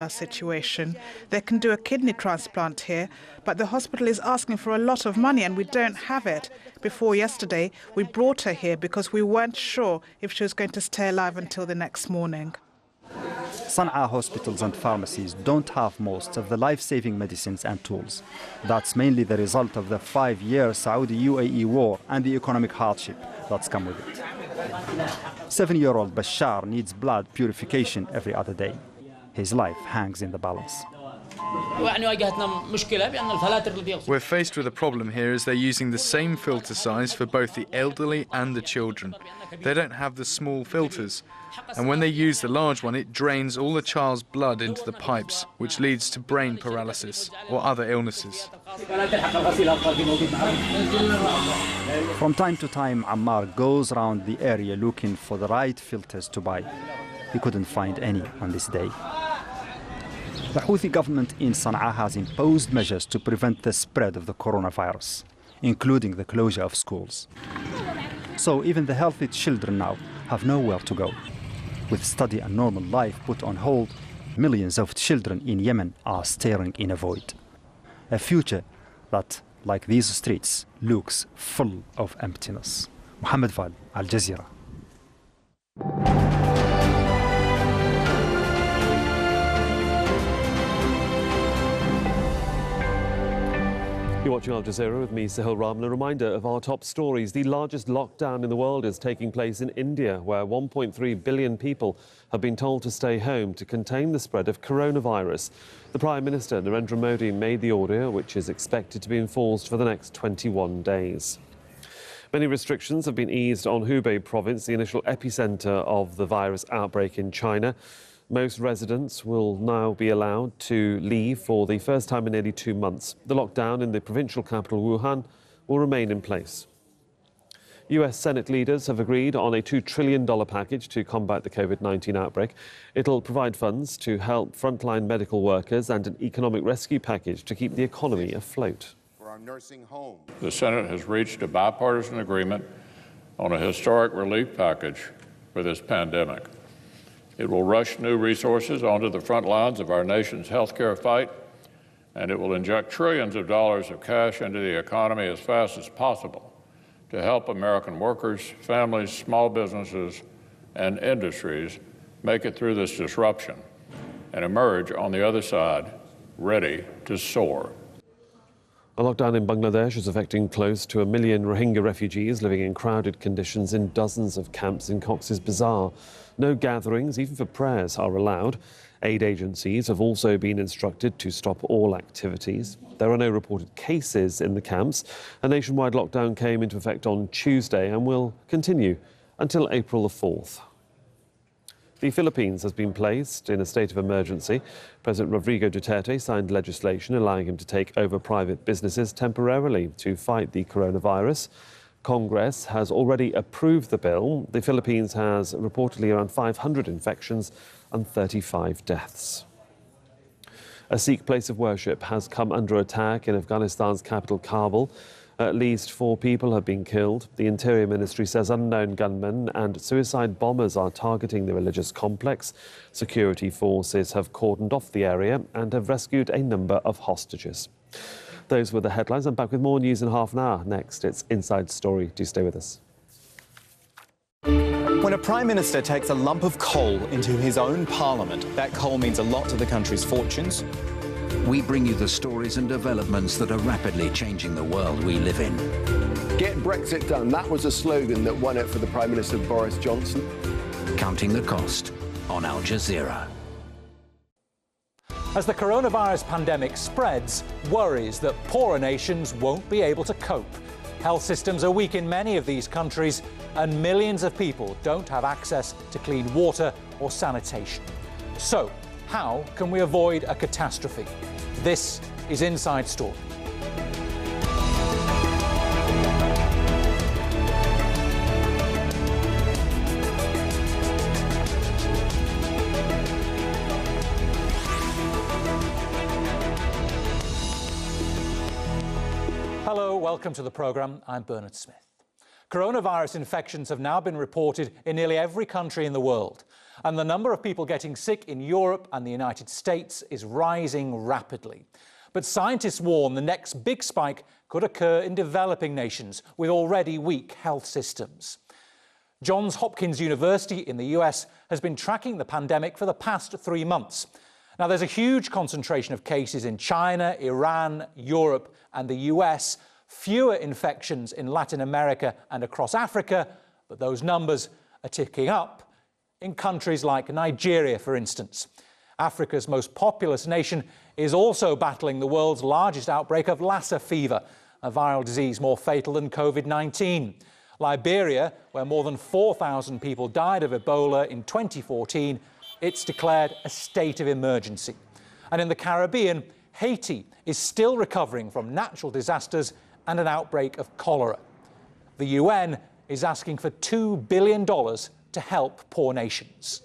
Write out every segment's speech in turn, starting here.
situation. They can do a kidney transplant here, but the hospital is asking for a lot of money and we don't have it. Before yesterday, we brought her here because we weren't sure if she was going to stay alive until the next morning. Sana'a hospitals and pharmacies don't have most of the life-saving medicines and tools. That's mainly the result of the 5-year Saudi-UAE war and the economic hardship that's come with it. 7-year-old Bashar needs blood purification every other day. His life hangs in the balance. We're faced with a problem here as they're using the same filter size for both the elderly and the children. They don't have the small filters, and when they use the large one, it drains all the child's blood into the pipes, which leads to brain paralysis or other illnesses. From time to time, Ammar goes around the area looking for the right filters to buy. He couldn't find any on this day. The Houthi government in Sana'a has imposed measures to prevent the spread of the coronavirus, including the closure of schools. So even the healthy children now have nowhere to go. With study and normal life put on hold, millions of children in Yemen are staring in a void. A future that, like these streets, looks full of emptiness. Mohammed Val, Al Jazeera. You're watching Al Jazeera with me, Sahil Rahman. A reminder of our top stories. The largest lockdown in the world is taking place in India, where 1.3 billion people have been told to stay home to contain the spread of coronavirus. The Prime Minister, Narendra Modi, made the order, which is expected to be enforced for the next 21 days. Many restrictions have been eased on Hubei province, the initial epicenter of the virus outbreak in China. Most residents will now be allowed to leave for the first time in nearly 2 months. The lockdown in the provincial capital, Wuhan, will remain in place. US Senate leaders have agreed on a $2 trillion package to combat the COVID-19 outbreak. It'll provide funds to help frontline medical workers and an economic rescue package to keep the economy afloat. For our nursing homes. The Senate has reached a bipartisan agreement on a historic relief package for this pandemic. It will rush new resources onto the front lines of our nation's healthcare fight, and it will inject trillions of dollars of cash into the economy as fast as possible to help American workers, families, small businesses, and industries make it through this disruption and emerge on the other side ready to soar. A lockdown in Bangladesh is affecting close to 1 million Rohingya refugees living in crowded conditions in dozens of camps in Cox's Bazar. No gatherings, even for prayers, are allowed. Aid agencies have also been instructed to stop all activities. There are no reported cases in the camps. A nationwide lockdown came into effect on Tuesday and will continue until April the 4th. The Philippines has been placed in a state of emergency. President Rodrigo Duterte signed legislation allowing him to take over private businesses temporarily to fight the coronavirus. Congress has already approved the bill. The Philippines has reportedly around 500 infections and 35 deaths. A Sikh place of worship has come under attack in Afghanistan's capital, Kabul. At least 4 people have been killed. The Interior Ministry says unknown gunmen and suicide bombers are targeting the religious complex. Security forces have cordoned off the area and have rescued a number of hostages. Those were the headlines. I'm back with more news in half an hour. Next, it's Inside Story. Do stay with us. When a Prime Minister takes a lump of coal into his own parliament, that coal means a lot to the country's fortunes. We bring you the stories and developments that are rapidly changing the world we live in. Get Brexit done. That was a slogan that won it for the Prime Minister Boris Johnson. Counting the cost on Al Jazeera. As the coronavirus pandemic spreads, worries that poorer nations won't be able to cope. Health systems are weak in many of these countries, and millions of people don't have access to clean water or sanitation. So, how can we avoid a catastrophe? This is Inside Story. Hello, welcome to the programme. I'm Bernard Smith. Coronavirus infections have now been reported in nearly every country in the world. And the number of people getting sick in Europe and the United States is rising rapidly. But scientists warn the next big spike could occur in developing nations with already weak health systems. Johns Hopkins University in the US has been tracking the pandemic for the past 3 months. Now, there's a huge concentration of cases in China, Iran, Europe, and the US, fewer infections in Latin America and across Africa, but those numbers are ticking up in countries like Nigeria, for instance. Africa's most populous nation is also battling the world's largest outbreak of Lassa fever, a viral disease more fatal than COVID-19. Liberia, where more than 4,000 people died of Ebola in 2014, it's declared a state of emergency. And in the Caribbean, Haiti is still recovering from natural disasters and an outbreak of cholera. The UN is asking for $2 billion to help poor nations.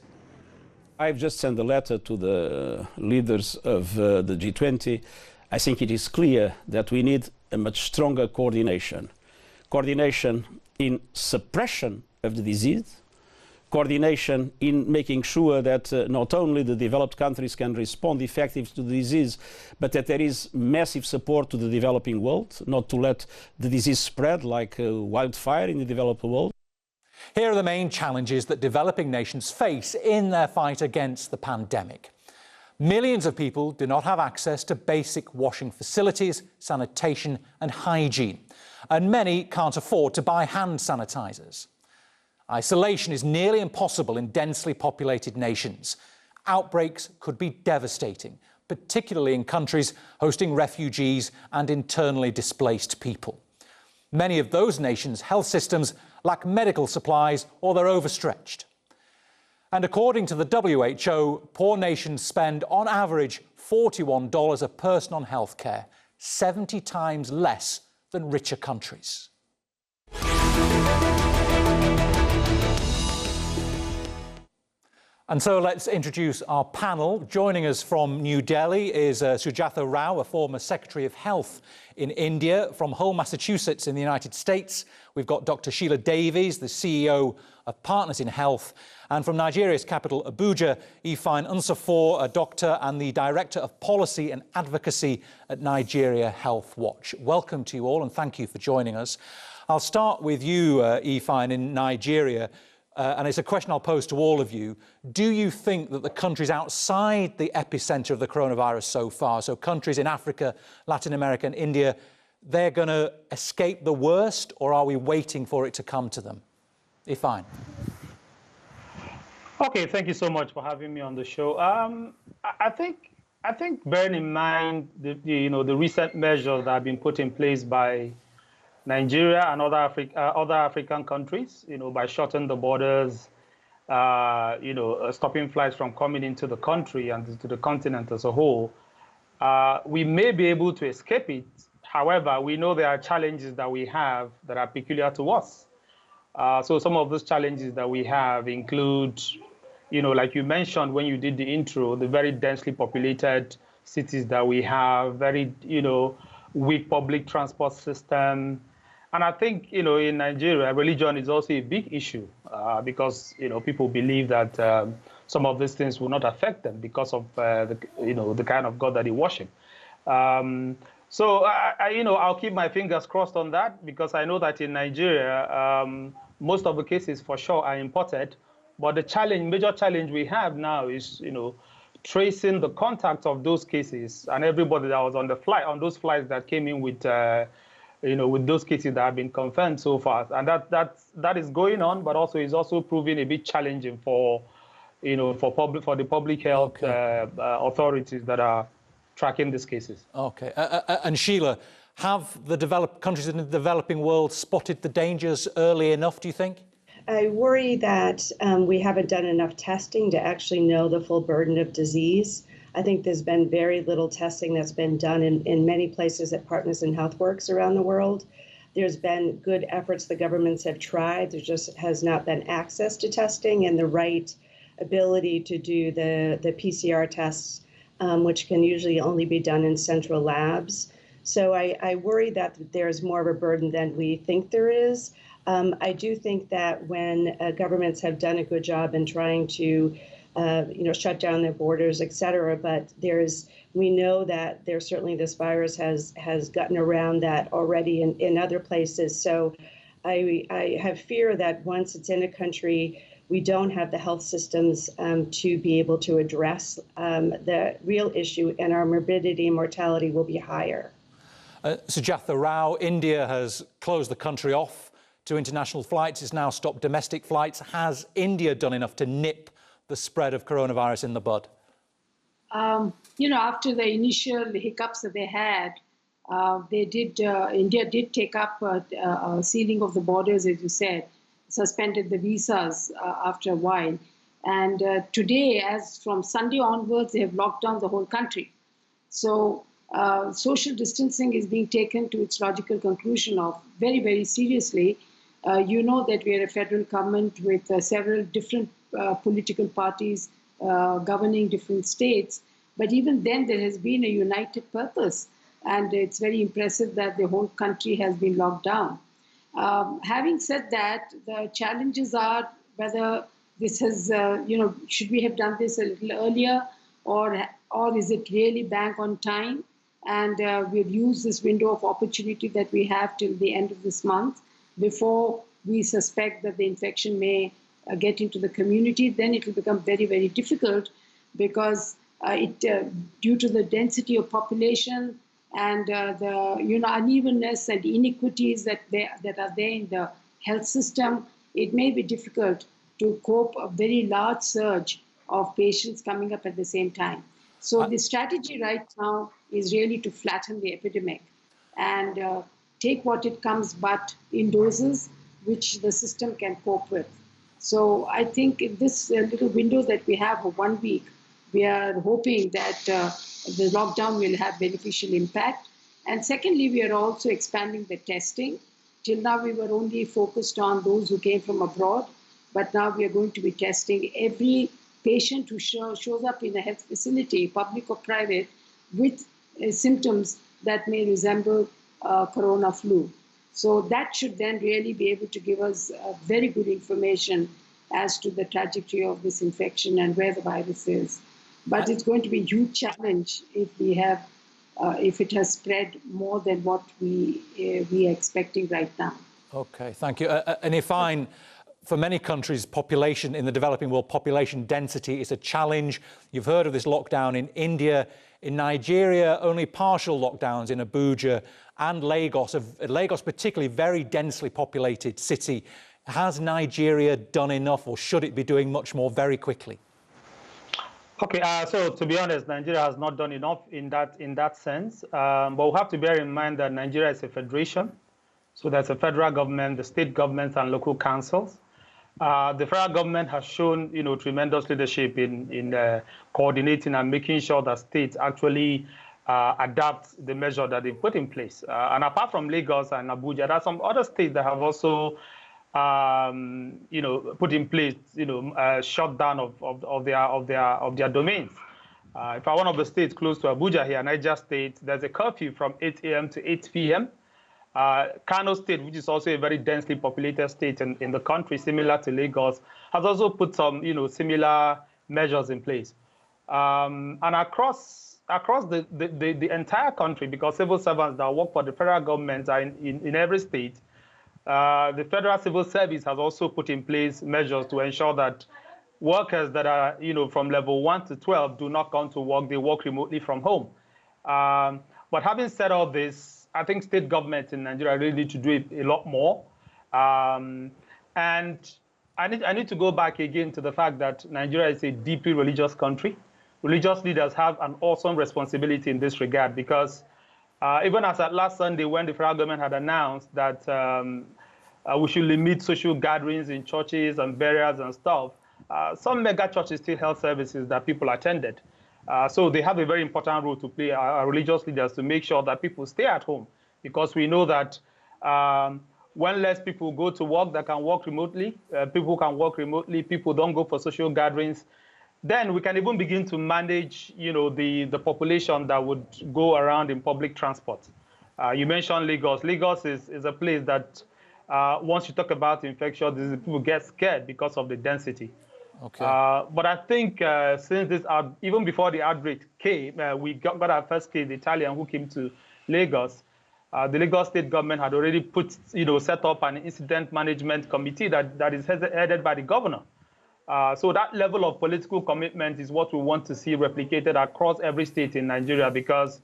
I've just sent a letter to the leaders of the G20. I think it is clear that we need a much stronger coordination. Coordination in suppression of the disease, coordination in making sure that not only the developed countries can respond effectively to the disease, but that there is massive support to the developing world, not to let the disease spread like wildfire in the developed world. Here are the main challenges that developing nations face in their fight against the pandemic. Millions of people do not have access to basic washing facilities, sanitation and hygiene, and many can't afford to buy hand sanitizers. Isolation is nearly impossible in densely populated nations. Outbreaks could be devastating, particularly in countries hosting refugees and internally displaced people. Many of those nations' health systems lack medical supplies or they're overstretched. And according to the WHO, poor nations spend on average $41 a person on healthcare, 70 times less than richer countries. And so let's introduce our panel. Joining us from New Delhi is Sujatha Rao, a former Secretary of Health in India. From Hull, Massachusetts in the United States, we've got Dr. Sheila Davies, the CEO of Partners in Health. And from Nigeria's capital, Abuja, Ifeanyi Nsafor, a doctor and the Director of Policy and Advocacy at Nigeria Health Watch. Welcome to you all and thank you for joining us. I'll start with you, Ifeanyi, in Nigeria. And it's a question I'll pose to all of you. Do you think that the countries outside the epicenter of the coronavirus so far, so countries in Africa, Latin America and India, they're going to escape the worst, or are we waiting for it to come to them? Ifeanyi. Okay, thank you so much for having me on the show. I think bearing in mind the recent measures that have been put in place by Nigeria and other African countries, by shutting the borders, stopping flights from coming into the country and to the continent as a whole, we may be able to escape it. However, we know there are challenges that we have that are peculiar to us. So some of those challenges that we have include, like you mentioned when you did the intro, the very densely populated cities that we have, very, weak public transport system. And I think, in Nigeria, religion is also a big issue because, people believe that some of these things will not affect them because of, the kind of God that they worship. So, I'll keep my fingers crossed on that because I know that in Nigeria, most of the cases for sure are imported. But the major challenge we have now is, tracing the contact of those cases and everybody that was on those flights that came in with those cases that have been confirmed so far. And that is going on, but also is also proving a bit challenging for the public health authorities that are tracking these cases. Okay. And Sheila, have the countries in the developing world spotted the dangers early enough, do you think? I worry that we haven't done enough testing to actually know the full burden of disease. I think there's been very little testing that's been done in many places that Partners in Health works around the world. There's been good efforts the governments have tried. There just has not been access to testing and the right ability to do the PCR tests, which can usually only be done in central labs. So I worry that there's more of a burden than we think there is. I do think that when governments have done a good job in trying to shut down their borders, et cetera, but we know that there's certainly this virus has gotten around that already in other places. So I have fear that once it's in a country, we don't have the health systems to be able to address the real issue, and our morbidity and mortality will be higher. Sujatha Rao, India has closed the country off to international flights. It's now stopped domestic flights. Has India done enough to nip the spread of coronavirus in the bud? After the initial hiccups that they had, India did take up a sealing of the borders, as you said, suspended the visas after a while. And today, as from Sunday onwards, they have locked down the whole country. So social distancing is being taken to its logical conclusion of very, very seriously. You know that we are a federal government with several different political parties governing different states. But even then, there has been a united purpose. And it's very impressive that the whole country has been locked down. Having said that, the challenges are whether this has, should we have done this a little earlier, or is it really bang on time? And we've used this window of opportunity that we have till the end of this month before we suspect that the infection may get into the community. Then it will become very, very difficult because due to the density of population and the unevenness and inequities that are there in the health system, it may be difficult to cope a very large surge of patients coming up at the same time. So the strategy right now is really to flatten the epidemic and take what it comes, but in doses which the system can cope with. So I think in this little window that we have of 1 week, we are hoping that the lockdown will have beneficial impact. And secondly, we are also expanding the testing. Till now, we were only focused on those who came from abroad, but now we are going to be testing every patient who shows up in a health facility, public or private, with symptoms that may resemble corona flu. So that should then really be able to give us very good information as to the trajectory of this infection and where the virus is. But it's going to be a huge challenge if it has spread more than what we are expecting right now. OK, thank you. And Ifeanyi, for many countries, population in the developing world, population density is a challenge. You've heard of this lockdown in India. In Nigeria, only partial lockdowns in Abuja and Lagos, Lagos particularly very densely populated city. Has Nigeria done enough, or should it be doing much more very quickly? Okay, so to be honest, Nigeria has not done enough in that sense. But we have to bear in mind that Nigeria is a federation. So there's a federal government, the state governments, and local councils. The federal government has shown, tremendous leadership in coordinating and making sure that states actually adapt the measure that they put in place. And apart from Lagos and Abuja, there are some other states that have also, put in place, shutdown of their domains. If one of the states close to Abuja here, Niger State, there's a curfew from 8 a.m. to 8 p.m. Kano State, which is also a very densely populated state in the country, similar to Lagos, has also put some, similar measures in place. And across the entire country, because civil servants that work for the federal government are in every state, the Federal Civil Service has also put in place measures to ensure that workers that are, from level 1 to 12 do not come to work, they work remotely from home. But having said all this, I think state governments in Nigeria really need to do a lot more. And I need to go back again to the fact that Nigeria is a deeply religious country. Religious leaders have an awesome responsibility in this regard, because even as at last Sunday, when the federal government had announced that we should limit social gatherings in churches and burials and stuff, some mega churches still held services that people attended. So they have a very important role to play, our religious leaders, to make sure that people stay at home, because we know that when less people go to work that can work remotely, people can work remotely, people don't go for social gatherings, then we can even begin to manage, the population that would go around in public transport. You mentioned Lagos. Lagos is a place that once you talk about infectious disease, people get scared because of the density. Okay. But I think since this, even before the outbreak came, we got our first case, the Italian who came to Lagos. The Lagos state government had already set up an incident management committee that is headed by the governor. So that level of political commitment is what we want to see replicated across every state in Nigeria, because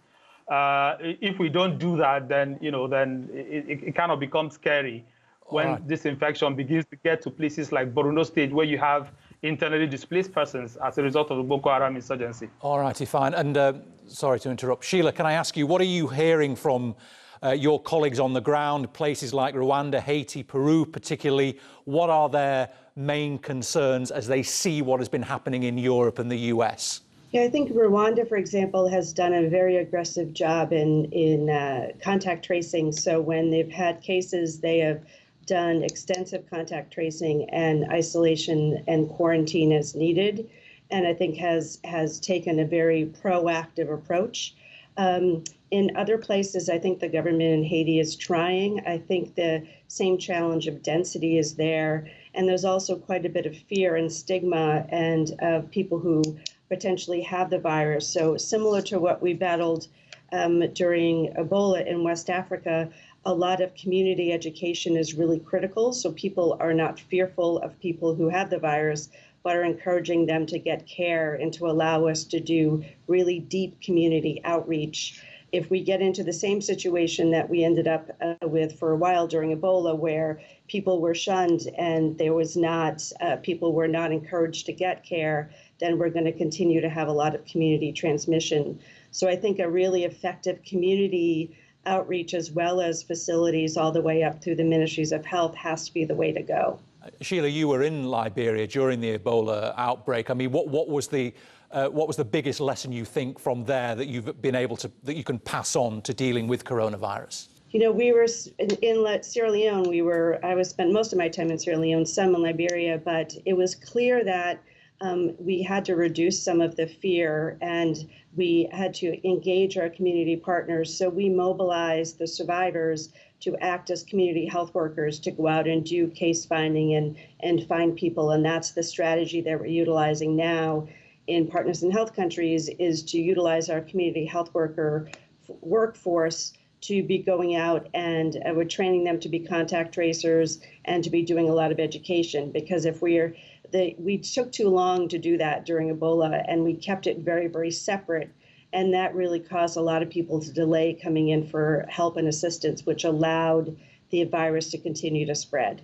if we don't do that, then it kind of becomes scary when this infection begins to get to places like Borno State, where you have internally displaced persons as a result of the Boko Haram insurgency. All righty, fine. And sorry to interrupt. Sheila, can I ask you, what are you hearing from your colleagues on the ground, places like Rwanda, Haiti, Peru particularly? What are their main concerns as they see what has been happening in Europe and the US? Yeah, I think Rwanda, for example, has done a very aggressive job in contact tracing. So when they've had cases, they have done extensive contact tracing and isolation and quarantine as needed, and I think has taken a very proactive approach. In other places, I think the government in Haiti is trying. I think the same challenge of density is there, and there's also quite a bit of fear and stigma and of people who potentially have the virus. So similar to what we battled during Ebola in West Africa, a lot of community education is really critical, so people are not fearful of people who have the virus, but are encouraging them to get care and to allow us to do really deep community outreach. If we get into the same situation that we ended up with for a while during Ebola, where people were shunned and there was not, people were not encouraged to get care, then we're going to continue to have a lot of community transmission. So I think a really effective community outreach, as well as facilities all the way up through the ministries of health, has to be the way to go. Sheila, you were in Liberia during the Ebola outbreak. I mean, what was the biggest lesson you think from there that you've been able to, that you can pass on to dealing with coronavirus? You know, we were in Sierra Leone. I spent most of my time in Sierra Leone, some in Liberia, but it was clear that we had to reduce some of the fear, and we had to engage our community partners. So we mobilized the survivors to act as community health workers, to go out and do case finding and find people. And that's the strategy that we're utilizing now in Partners in Health countries, is to utilize our community health worker workforce to be going out, and we're training them to be contact tracers and to be doing a lot of education. Because if we took too long to do that during Ebola, and we kept it very, very separate. And that really caused a lot of people to delay coming in for help and assistance, which allowed the virus to continue to spread.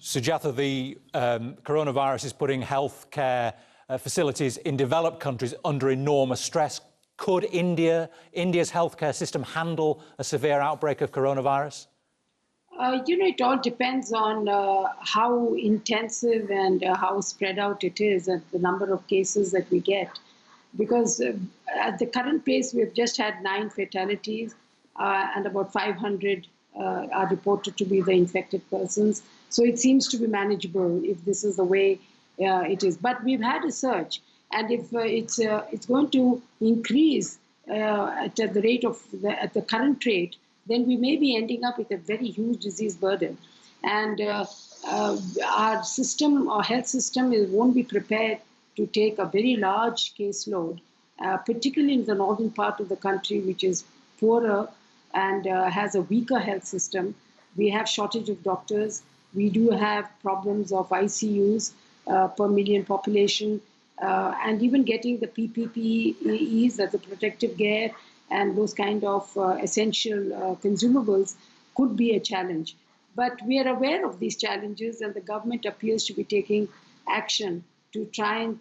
Sujatha, the coronavirus is putting healthcare facilities in developed countries under enormous stress. Could India's healthcare system handle a severe outbreak of coronavirus? It all depends on how intensive and how spread out it is, and the number of cases that we get. Because at the current pace, we've just had 9 fatalities, and about 500 are reported to be the infected persons. So it seems to be manageable if this is the way it is. But we've had a surge, and if it's going to increase at the rate of at the current rate, then we may be ending up with a very huge disease burden. And our system, our health system, won't be prepared to take a very large caseload, particularly in the northern part of the country, which is poorer and has a weaker health system. We have shortage of doctors. We do have problems of ICUs per million population, and even getting the PPEs, the protective gear, and those kind of essential consumables could be a challenge. But we are aware of these challenges, and the government appears to be taking action to try and,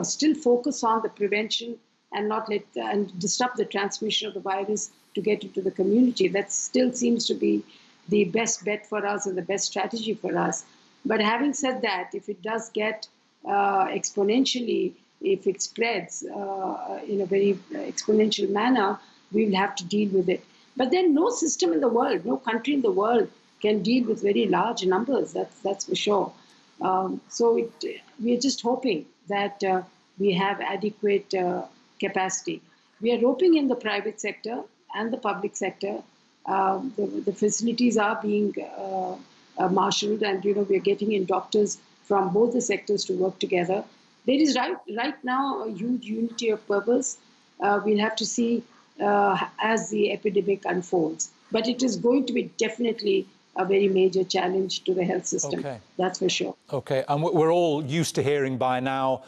still focus on the prevention and not and disrupt the transmission of the virus to get into the community. That still seems to be the best bet for us and the best strategy for us. But having said that, if it does get exponentially, if it spreads in a very exponential manner, we will have to deal with it. But then no system in the world, no country in the world can deal with very large numbers, that's for sure. So we're just hoping that we have adequate capacity. We are roping in the private sector and the public sector. The facilities are being marshaled, and we're getting in doctors from both the sectors to work together. There is right now a huge unity of purpose. We'll have to see as the epidemic unfolds, but it is going to be definitely a very major challenge to the health system. Okay. That's for sure. Okay, and we're all used to hearing by now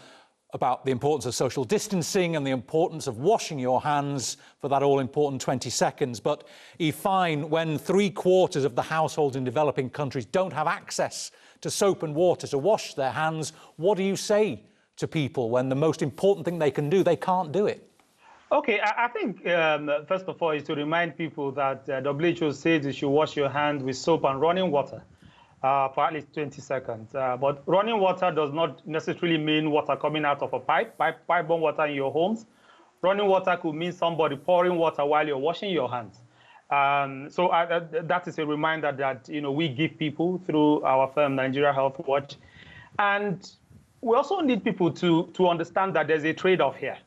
about the importance of social distancing and the importance of washing your hands for that all-important 20 seconds. But you find when 3/4 of the households in developing countries don't have access to soap and water to wash their hands, what do you say to people when the most important thing they can do, they can't do it? Okay, I think, first of all, is to remind people that WHO says you should wash your hands with soap and running water for at least 20 seconds. But running water does not necessarily mean water coming out of a pipe-borne water in your homes. Running water could mean somebody pouring water while you're washing your hands. So that is a reminder that we give people through our firm, Nigeria Health Watch. And we also need people to understand that there's a trade-off here.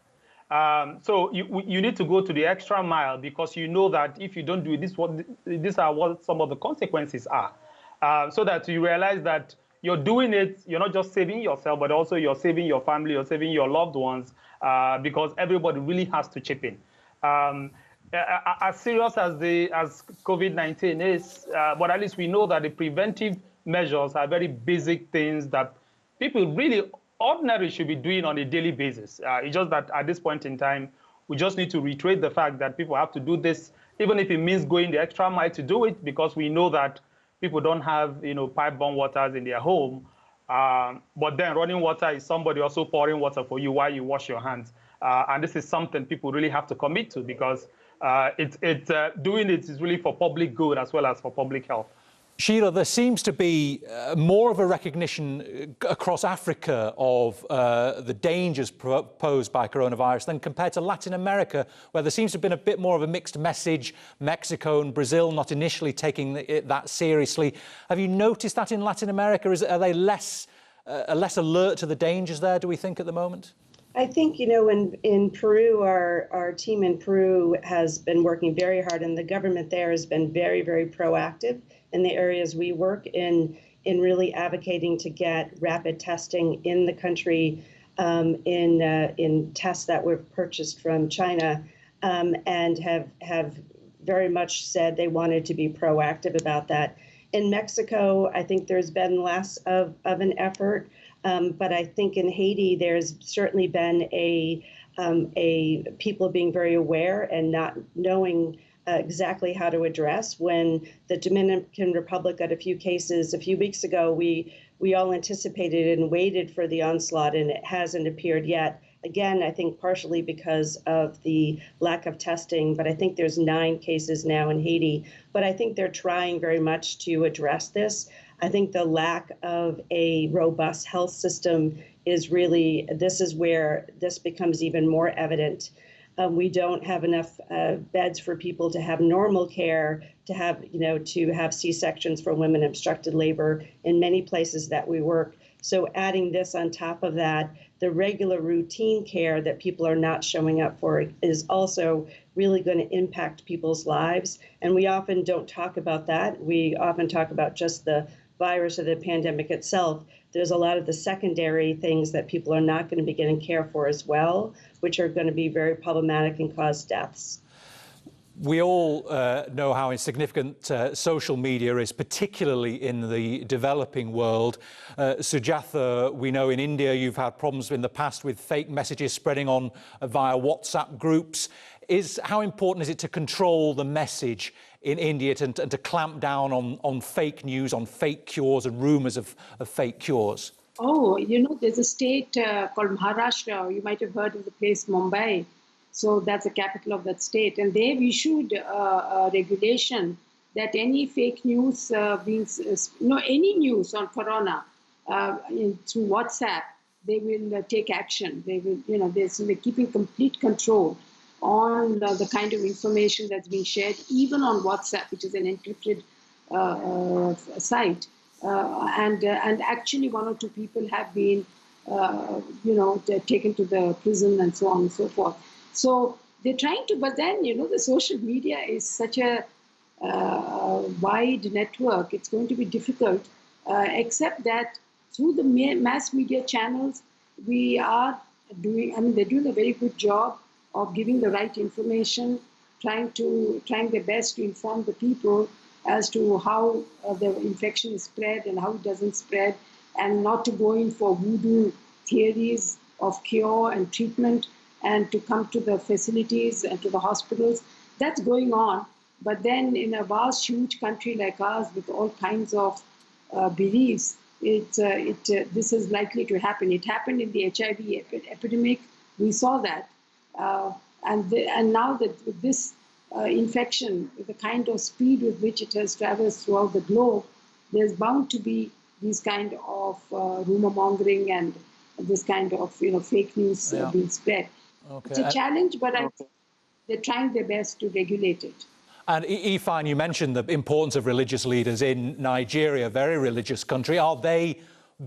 So you need to go to the extra mile, because you know that if you don't do this, these are what some of the consequences are. So that you realize that you're doing it, you're not just saving yourself, but also you're saving your family, you're saving your loved ones, because everybody really has to chip in. As serious as COVID-19 is, but at least we know that the preventive measures are very basic things that people really ordinarily should be doing on a daily basis. It's just that at this point in time, we just need to reiterate the fact that people have to do this, even if it means going the extra mile to do it, because we know that people don't have, pipe-borne waters in their home. But then running water is somebody also pouring water for you while you wash your hands. And this is something people really have to commit to, because doing it is really for public good as well as for public health. Sheila, there seems to be more of a recognition across Africa of the dangers posed by coronavirus than compared to Latin America, where there seems to have been a bit more of a mixed message. Mexico and Brazil not initially taking it that seriously. Have you noticed that in Latin America? Are they less alert to the dangers there, do we think, at the moment? I think, in Peru, our team in Peru has been working very hard, and the government there has been very, very proactive in the areas we work in really advocating to get rapid testing in the country, in tests that were purchased from China, and have very much said they wanted to be proactive about that. In Mexico, I think there's been less of an effort. But I think in Haiti, there's certainly been a people being very aware and not knowing exactly how to address. When the Dominican Republic got a few cases a few weeks ago, we all anticipated and waited for the onslaught, and it hasn't appeared yet. Again, I think partially because of the lack of testing, but I think there's 9 cases now in Haiti. But I think they're trying very much to address this. I think the lack of a robust health system is really, this is where this becomes even more evident. We don't have enough beds for people to have normal care, to have C-sections for women, obstructed labor in many places that we work. So adding this on top of that, the regular routine care that people are not showing up for is also really going to impact people's lives. And we often don't talk about that. We often talk about just the virus or the pandemic itself. There's a lot of the secondary things that people are not going to be getting care for as well, which are going to be very problematic and cause deaths. We all know how insignificant social media is, particularly in the developing world. Sujatha, we know in India you've had problems in the past with fake messages spreading on via WhatsApp groups. How important is it to control the message in India and to clamp down on fake news, on fake cures and rumours of fake cures? Oh, there's a state called Maharashtra. You might have heard of the place Mumbai. So that's the capital of that state. And they've issued a regulation that any fake news, any news on corona through WhatsApp, they will take action. They will, they're keeping complete control on the kind of information that's being shared, even on WhatsApp, which is an encrypted site. And actually 1 or 2 people have been, taken to the prison and so on and so forth. So they're trying to, but then, the social media is such a wide network, it's going to be difficult, except that through the mass media channels, we are they're doing a very good job of giving the right information, trying their best to inform the people as to how the infection is spread and how it doesn't spread, and not to go in for voodoo theories of cure and treatment, and to come to the facilities and to the hospitals. That's going on. But then in a vast, huge country like ours with all kinds of beliefs, this is likely to happen. It happened in the HIV epidemic. We saw that. And now that with this infection, with the kind of speed with which it has traversed throughout the globe, there's bound to be these kind of rumor mongering and this kind of fake news being spread. Okay. It's a challenge, but I think they're trying their best to regulate it. And Ifeanyi, you mentioned the importance of religious leaders in Nigeria, a very religious country. Are they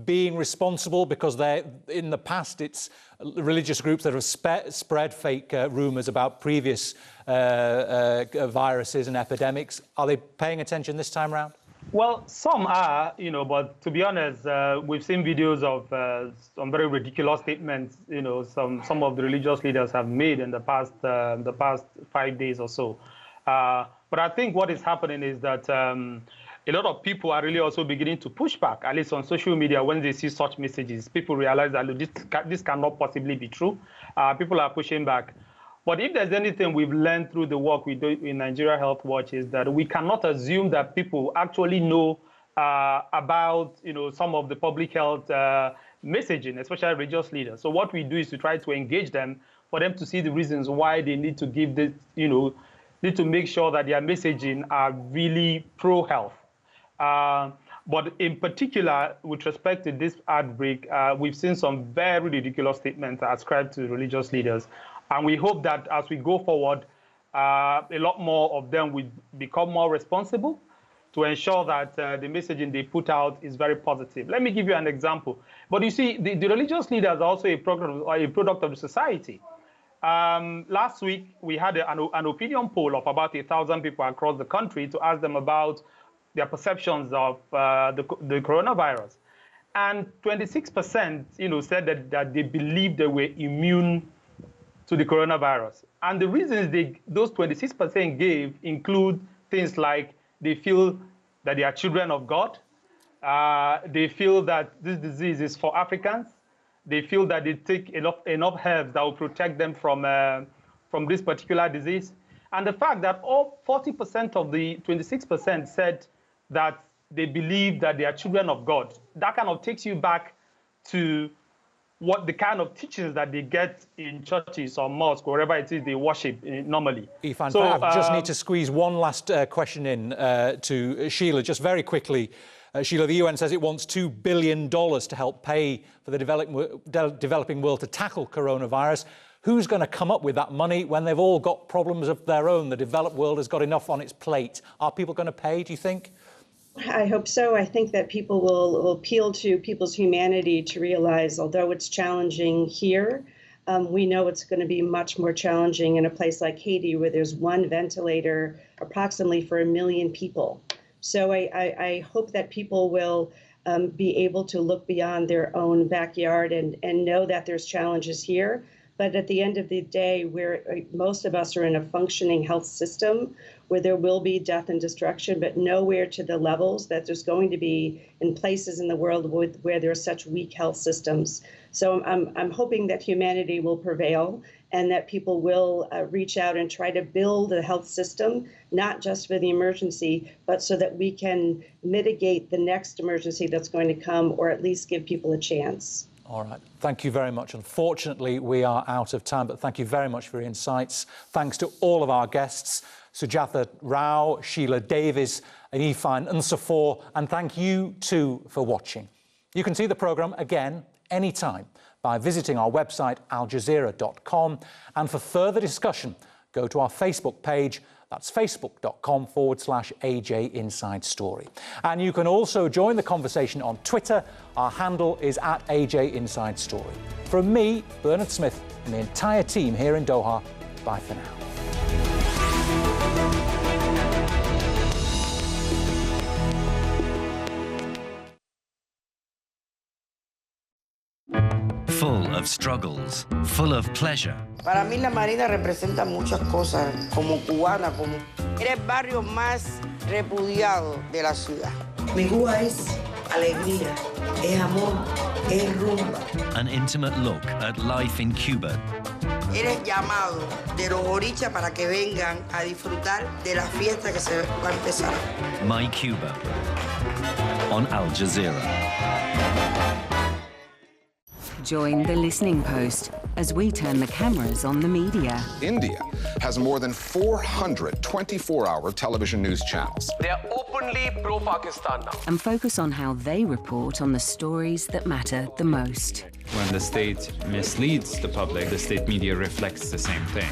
being responsible? Because in the past, it's religious groups that have spread fake rumours about previous viruses and epidemics. Are they paying attention this time around? Well, some are, but to be honest, we've seen videos of some very ridiculous statements, some of the religious leaders have made in the past 5 days or so. But I think what is happening is that a lot of people are really also beginning to push back, at least on social media, when they see such messages. People realize that look, this cannot possibly be true. People are pushing back. But if there's anything we've learned through the work we do in Nigeria Health Watch is that we cannot assume that people actually know about some of the public health messaging, especially religious leaders. So what we do is to try to engage them for them to see the reasons why they need to give this, need to make sure that their messaging are really pro-health. But in particular, with respect to this outbreak, we've seen some very ridiculous statements ascribed to religious leaders. And we hope that as we go forward, a lot more of them will become more responsible to ensure that the messaging they put out is very positive. Let me give you an example. But you see, the religious leaders are also a product of the society. Last week, we had an opinion poll of about 1,000 people across the country to ask them about their perceptions of the coronavirus. And 26%, said that they believed they were immune to the coronavirus. And the reasons those 26% gave include things like they feel that they are children of God. They feel that this disease is for Africans. They feel that they take enough herbs that will protect them from this particular disease. And the fact that all 40% of the 26% said that they believe that they are children of God, that kind of takes you back to what the kind of teachings that they get in churches or mosques, wherever it is they worship normally. Ifeanyi, so, I just need to squeeze one last question in to Sheila, just very quickly. Sheila, the UN says it wants $2 billion to help pay for the developing world to tackle coronavirus. Who's going to come up with that money when they've all got problems of their own? The developed world has got enough on its plate. Are people going to pay, do you think? I hope so. I think that people will appeal to people's humanity to realize, although it's challenging here, we know it's going to be much more challenging in a place like Haiti, where there's one ventilator approximately for 1 million people. So I hope that people will be able to look beyond their own backyard and know that there's challenges here. But at the end of the day, most of us are in a functioning health system where there will be death and destruction, but nowhere to the levels that there's going to be in places in the world where there are such weak health systems. So I'm hoping that humanity will prevail and that people will reach out and try to build a health system, not just for the emergency, but so that we can mitigate the next emergency that's going to come, or at least give people a chance. All right. Thank you very much. Unfortunately, we are out of time, but thank you very much for your insights. Thanks to all of our guests, Sujatha Rao, Sheila Davies and Ifeanyi Nsoffor, and thank you too for watching. You can see the programme again anytime by visiting our website aljazeera.com, and for further discussion go to our Facebook page. That's facebook.com/AJ Inside Story. And you can also join the conversation on Twitter. Our handle is @AJ Inside Story. From me, Bernard Smith, and the entire team here in Doha, bye for now. of struggles, full of pleasure. Para mí la Marina representa muchas cosas, como cubana, como era el barrio más repudiado de la ciudad. Mi Cuba es alegría, es amor, es rumba. An intimate look at life in Cuba. Eres llamado de los orichas para que vengan a disfrutar de la fiesta que se va a empezar. My Cuba on Al Jazeera. Join the Listening Post as we turn the cameras on the media. India has more than 400 24-hour television news channels. They are openly pro-Pakistan now. And focus on how they report on the stories that matter the most. When the state misleads the public, the state media reflects the same thing.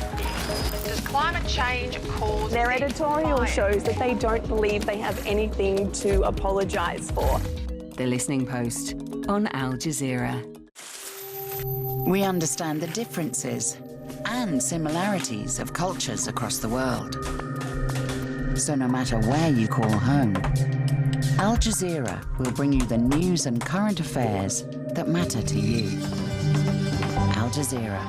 Does climate change cause... Their editorial shows that they don't believe they have anything to apologise for. The Listening Post on Al Jazeera. We understand the differences and similarities of cultures across the world. So no matter where you call home, Al Jazeera will bring you the news and current affairs that matter to you. Al Jazeera.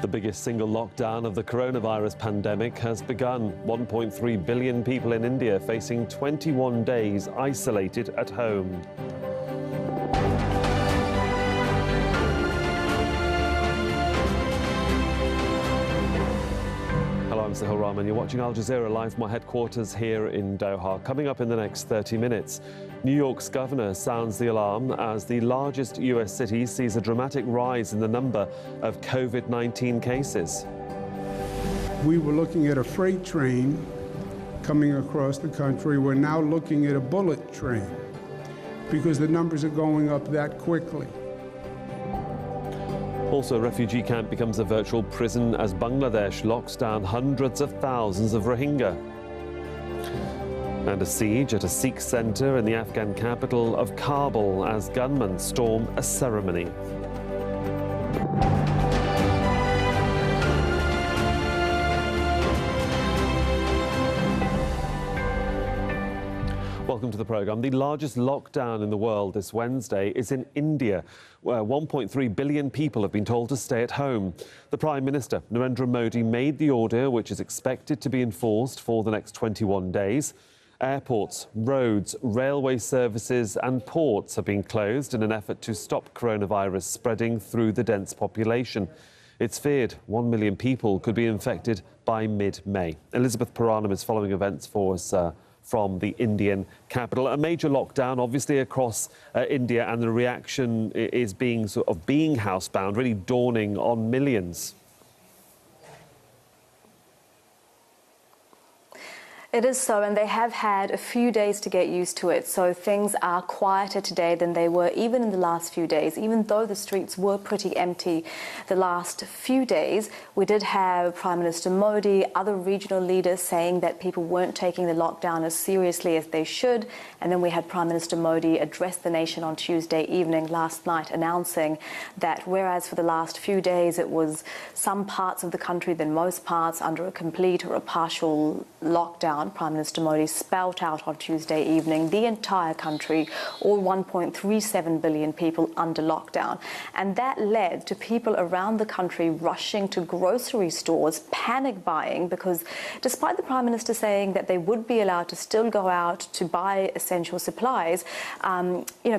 The biggest single lockdown of the coronavirus pandemic has begun. 1.3 billion people in India facing 21 days isolated at home. Hello, I'm Sahil Rahman. You're watching Al Jazeera live from our headquarters here in Doha. Coming up in the next 30 minutes, New York's governor sounds the alarm as the largest US city sees a dramatic rise in the number of COVID-19 cases. We were looking at a freight train coming across the country. We're now looking at a bullet train because the numbers are going up that quickly. Also, a refugee camp becomes a virtual prison as Bangladesh locks down hundreds of thousands of Rohingya. And a siege at a Sikh center in the Afghan capital of Kabul as gunmen storm a ceremony. Welcome to the programme. The largest lockdown in the world this Wednesday is in India, where 1.3 billion people have been told to stay at home. The Prime Minister, Narendra Modi, made the order, which is expected to be enforced for the next 21 days. Airports, roads, railway services and ports have been closed in an effort to stop coronavirus spreading through the dense population. It's feared 1 million people could be infected by mid-May. Elizabeth Puranam is following events for us from the Indian capital. A major lockdown, obviously, across India, and the reaction is being housebound, really dawning on millions. It is so, and they have had a few days to get used to it. So things are quieter today than they were even in the last few days. Even though the streets were pretty empty the last few days, we did have Prime Minister Modi, other regional leaders saying that people weren't taking the lockdown as seriously as they should. And then we had Prime Minister Modi address the nation on Tuesday evening last night, announcing that whereas for the last few days it was some parts of the country than most parts under a complete or a partial lockdown, Prime Minister Modi spelled out on Tuesday evening the entire country, all 1.37 billion people under lockdown. And that led to people around the country rushing to grocery stores, panic buying, because despite the Prime Minister saying that they would be allowed to still go out to buy essential supplies,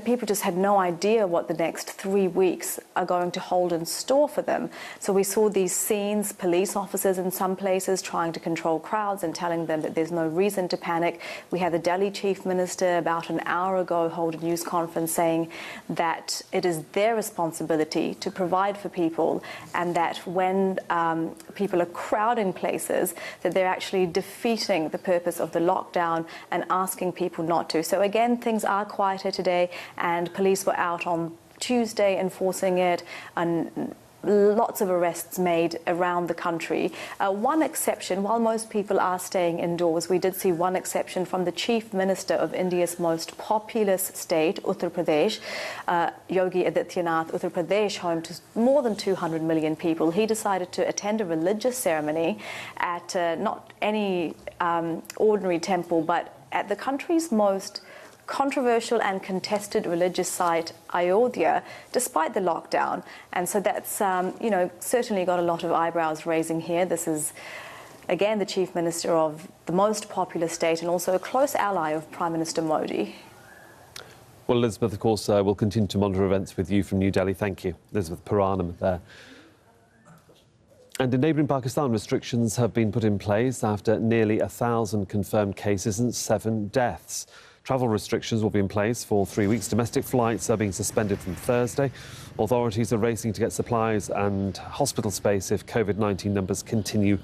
people just had no idea what the next 3 weeks are going to hold in store for them. So we saw these scenes, police officers in some places trying to control crowds and telling them that there's no reason to panic. We had the Delhi Chief Minister about an hour ago hold a news conference saying that it is their responsibility to provide for people, and that when people are crowding places, that they're actually defeating the purpose of the lockdown and asking people not to. So again, things are quieter today, and police were out on Tuesday enforcing it, and lots of arrests made around the country. One exception, while most people are staying indoors, we did see one exception from the Chief Minister of India's most populous state, Uttar Pradesh, Yogi Adityanath. Uttar Pradesh, home to more than 200 million people. He decided to attend a religious ceremony at not any ordinary temple, but at the country's most controversial and contested religious site, Ayodhya, despite the lockdown. And so that's, you know, certainly got a lot of eyebrows raising here. This is, again, the Chief Minister of the most populous state and also a close ally of Prime Minister Modi. Well, Elizabeth, of course, we'll continue to monitor events with you from New Delhi. Thank you. Elizabeth Puranam there. And in neighbouring Pakistan, restrictions have been put in place after nearly 1,000 confirmed cases and 7 deaths. Travel restrictions will be in place for 3 weeks. Domestic flights are being suspended from Thursday. Authorities are racing to get supplies and hospital space if COVID-19 numbers continue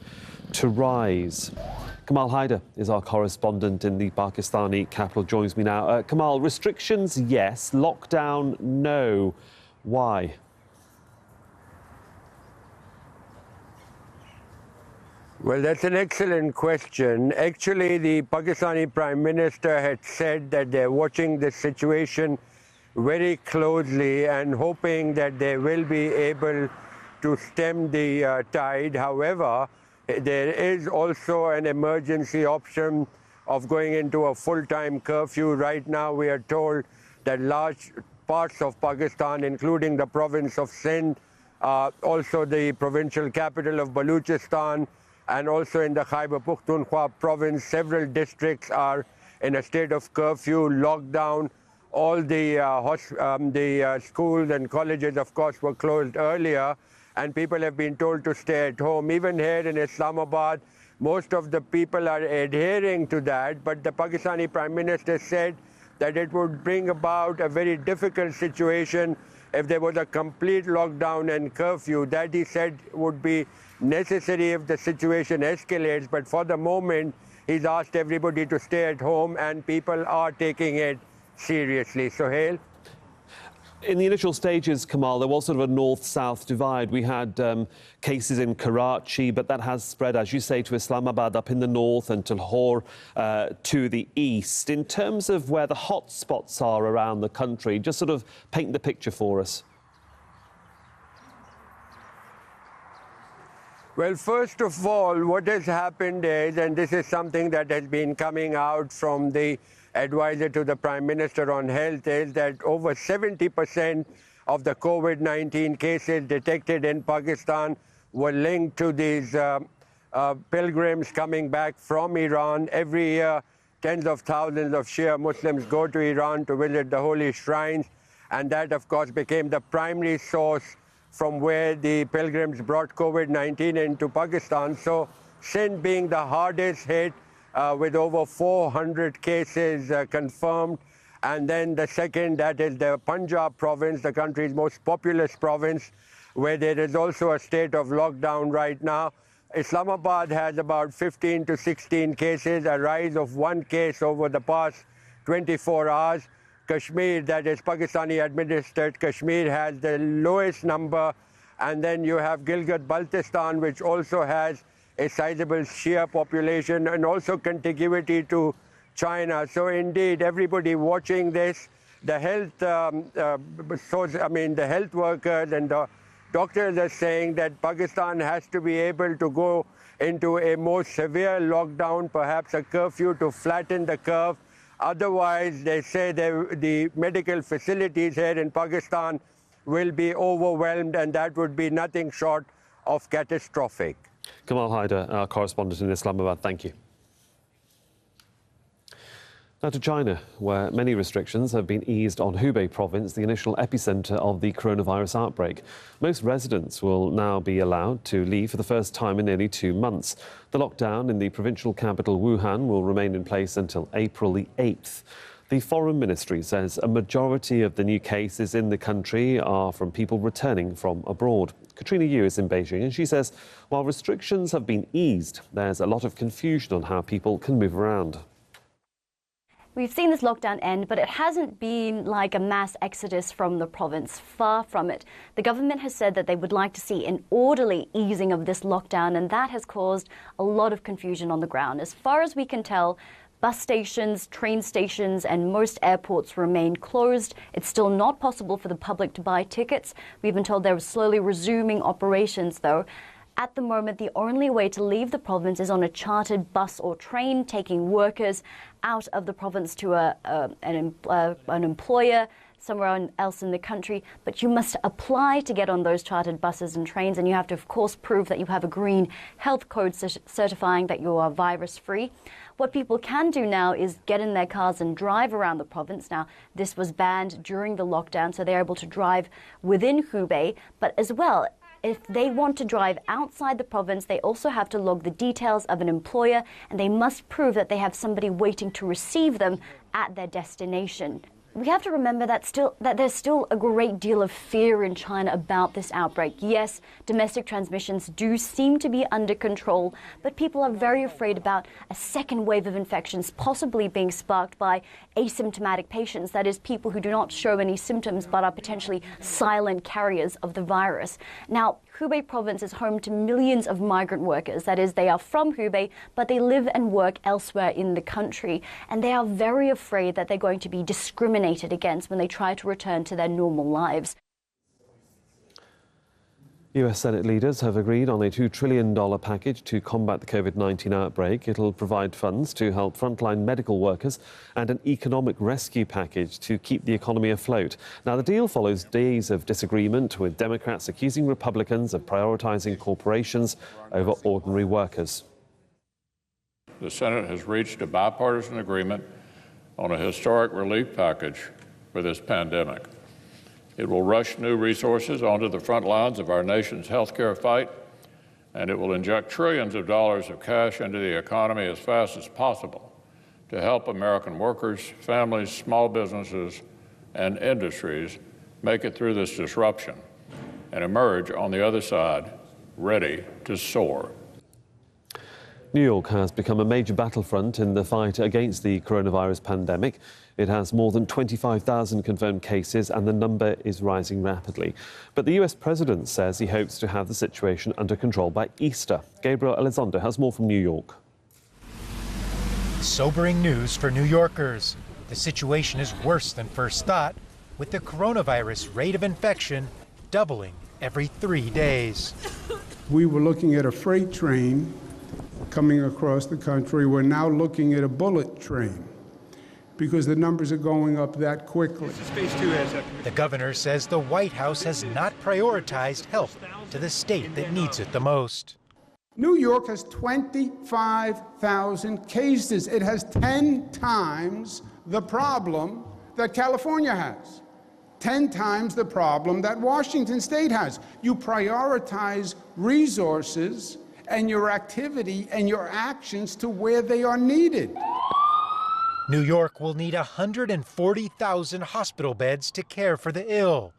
to rise. Kamal Haider is our correspondent in the Pakistani capital, joins me now. Kamal, restrictions, yes. Lockdown, no. Why? Well, that's an excellent question. Actually, the Pakistani Prime Minister had said that they're watching the situation very closely and hoping that they will be able to stem the tide. However, there is also an emergency option of going into a full-time curfew. Right now, we are told that large parts of Pakistan, including the province of Sindh, also the provincial capital of Baluchistan, and also in the Khyber Pakhtunkhwa province, several districts are in a state of curfew, lockdown. All the schools and colleges, of course, were closed earlier, and people have been told to stay at home. Even here in Islamabad, most of the people are adhering to that, but the Pakistani Prime Minister said that it would bring about a very difficult situation if there was a complete lockdown and curfew. That, he said, would be necessary if the situation escalates, but for the moment he's asked everybody to stay at home and people are taking it seriously. Sohail? In the initial stages, Kamal, there was sort of a north-south divide. We had cases in Karachi, but that has spread, as you say, to Islamabad up in the north and to Lahore to the east. In terms of where the hot spots are around the country, just sort of paint the picture for us. Well, first of all, what has happened is, and this is something that has been coming out from the advisor to the Prime Minister on Health, is that over 70% of the COVID-19 cases detected in Pakistan were linked to these pilgrims coming back from Iran. Every year, tens of thousands of Shia Muslims go to Iran to visit the holy shrines, and that, of course, became the primary source from where the pilgrims brought COVID-19 into Pakistan. So Sindh being the hardest hit with over 400 cases confirmed. And then the second, that is the Punjab province, the country's most populous province, where there is also a state of lockdown right now. Islamabad has about 15 to 16 cases, a rise of 1 case over the past 24 hours. Kashmir, that is Pakistani-administered Kashmir, has the lowest number. And then you have Gilgit-Baltistan, which also has a sizable Shia population and also contiguity to China. So indeed, everybody watching this, the health, the health workers and the doctors are saying that Pakistan has to be able to go into a more severe lockdown, perhaps a curfew to flatten the curve. Otherwise, they say the medical facilities here in Pakistan will be overwhelmed, and that would be nothing short of catastrophic. Kamal Haider, our correspondent in Islamabad, thank you. Now to China, where many restrictions have been eased on Hubei province, the initial epicentre of the coronavirus outbreak. Most residents will now be allowed to leave for the first time in nearly 2 months. The lockdown in the provincial capital Wuhan will remain in place until April the 8th. The Foreign Ministry says a majority of the new cases in the country are from people returning from abroad. Katrina Yu is in Beijing, and she says while restrictions have been eased, there's a lot of confusion on how people can move around. We've seen this lockdown end, but it hasn't been like a mass exodus from the province. Far from it. The government has said that they would like to see an orderly easing of this lockdown, and that has caused a lot of confusion on the ground. As far as we can tell, bus stations, train stations, and most airports remain closed. It's still not possible for the public to buy tickets. We've been told they're slowly resuming operations, though. At the moment, the only way to leave the province is on a chartered bus or train, taking workers out of the province to an employer somewhere else in the country. But you must apply to get on those chartered buses and trains, and you have to, of course, prove that you have a green health code certifying that you are virus-free. What people can do now is get in their cars and drive around the province. Now, this was banned during the lockdown, so they're able to drive within Hubei, but as well, if they want to drive outside the province, they also have to log the details of an employer, and they must prove that they have somebody waiting to receive them at their destination. We have to remember that there's still a great deal of fear in China about this outbreak. Yes, domestic transmissions do seem to be under control, but people are very afraid about a second wave of infections possibly being sparked by asymptomatic patients, that is, people who do not show any symptoms but are potentially silent carriers of the virus. Now, Hubei province is home to millions of migrant workers. That is, they are from Hubei, but they live and work elsewhere in the country. And they are very afraid that they're going to be discriminated against when they try to return to their normal lives. US Senate leaders have agreed on a $2 trillion package to combat the COVID-19 outbreak. It'll provide funds to help frontline medical workers and an economic rescue package to keep the economy afloat. Now, the deal follows days of disagreement, with Democrats accusing Republicans of prioritizing corporations over ordinary workers. The Senate has reached a bipartisan agreement on a historic relief package for this pandemic. It will rush new resources onto the front lines of our nation's healthcare fight, and it will inject trillions of dollars of cash into the economy as fast as possible to help American workers, families, small businesses, and industries make it through this disruption and emerge on the other side ready to soar. New York has become a major battlefront in the fight against the coronavirus pandemic. It has more than 25,000 confirmed cases, and the number is rising rapidly. But the US president says he hopes to have the situation under control by Easter. Gabriel Elizondo has more from New York. Sobering news for New Yorkers. The situation is worse than first thought, with the coronavirus rate of infection doubling every 3 days. We were looking at a freight train coming across the country. We're now looking at a bullet train because the numbers are going up that quickly. The governor says the White House has not prioritized help to the state that needs it the most. New York has 25,000 cases. It has 10 times the problem that California has, 10 times the problem that Washington State has. You prioritize resources and your activity and your actions to where they are needed. New York will need 140,000 hospital beds to care for the ill.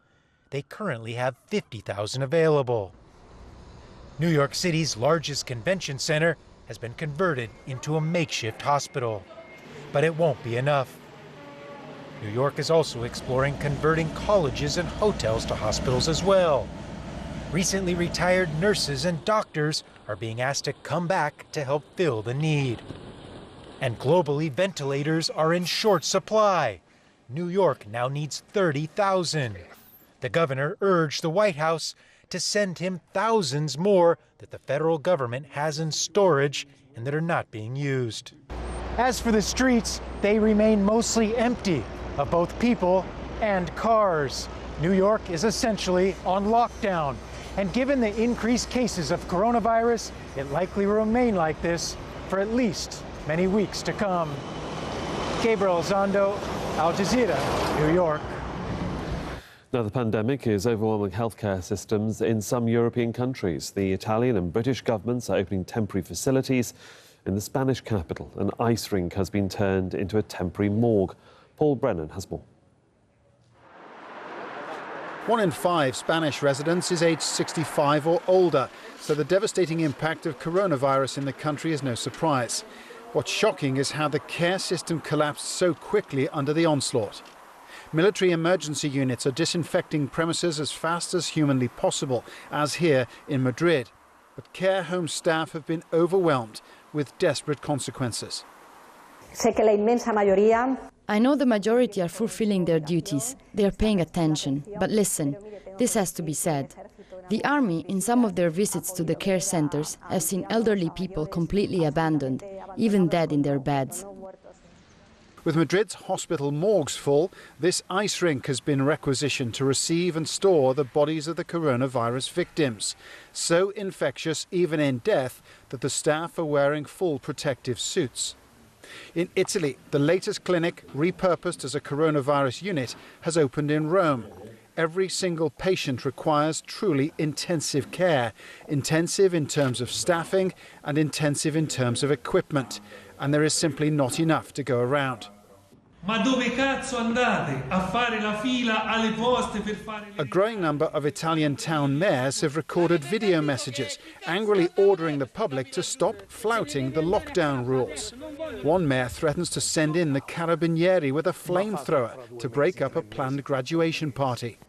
They currently have 50,000 available. New York City's largest convention center has been converted into a makeshift hospital. But it won't be enough. New York is also exploring converting colleges and hotels to hospitals as well. Recently retired nurses and doctors are being asked to come back to help fill the need. And globally, ventilators are in short supply. New York now needs 30,000. The governor urged the White House to send him thousands more that the federal government has in storage and that are not being used. As for the streets, they remain mostly empty of both people and cars. New York is essentially on lockdown. And given the increased cases of coronavirus, it likely will remain like this for at least many weeks to come. Gabriel Elizondo, Al Jazeera, New York. Now, the pandemic is overwhelming healthcare systems in some European countries. The Italian and British governments are opening temporary facilities. In the Spanish capital, an ice rink has been turned into a temporary morgue. Paul Brennan has more. 1 in 5 Spanish residents is aged 65 or older, so the devastating impact of coronavirus in the country is no surprise. What's shocking is how the care system collapsed so quickly under the onslaught. Military emergency units are disinfecting premises as fast as humanly possible, as here in Madrid. But care home staff have been overwhelmed with desperate consequences. I know the majority are fulfilling their duties. They are paying attention. But listen, this has to be said. The army, in some of their visits to the care centers, have seen elderly people completely abandoned, even dead in their beds. With Madrid's hospital morgues full, this ice rink has been requisitioned to receive and store the bodies of the coronavirus victims. So infectious, even in death, that the staff are wearing full protective suits. In Italy, the latest clinic, repurposed as a coronavirus unit, has opened in Rome. Every single patient requires truly intensive care. Intensive in terms of staffing and intensive in terms of equipment. And there is simply not enough to go around. A growing number of Italian town mayors have recorded video messages, angrily ordering the public to stop flouting the lockdown rules. One mayor threatens to send in the carabinieri with a flamethrower to break up a planned graduation party.